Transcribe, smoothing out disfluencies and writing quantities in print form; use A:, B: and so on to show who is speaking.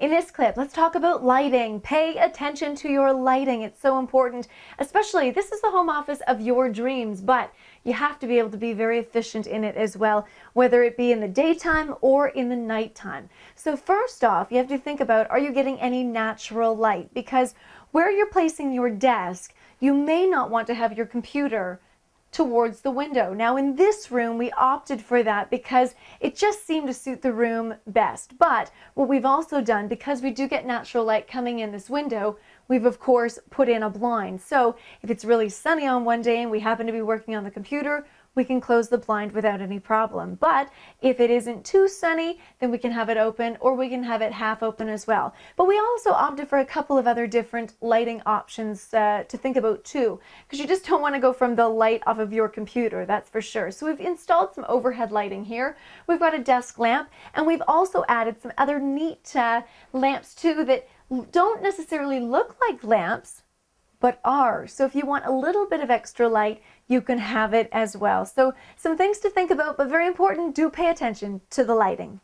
A: In this clip, let's talk about lighting. Pay attention to your lighting. It's so important, especially this is the home office of your dreams, but you have to be able to be very efficient in it as well, whether it be in the daytime or in the nighttime. So first off, you have to think about, are you getting any natural light? Because where you're placing your desk, you may not want to have your computer towards the window. Now in this room, we opted for that because it just seemed to suit the room best. But what we've also done, because we do get natural light coming in this window, we've of course put in a blind. So if it's really sunny on one day and we happen to be working on the computer, we can close the blind without any problem. But if it isn't too sunny, then we can have it open, or we can have it half open as well. But we also opted for a couple of other different lighting options to think about too, because you just don't want to go from the light off of your computer, that's for sure. So we've installed some overhead lighting here. We've got a desk lamp, and we've also added some other neat lamps too that don't necessarily look like lamps, but are. So if you want a little bit of extra light, you can have it as well. So some things to think about, but very important, do pay attention to the lighting.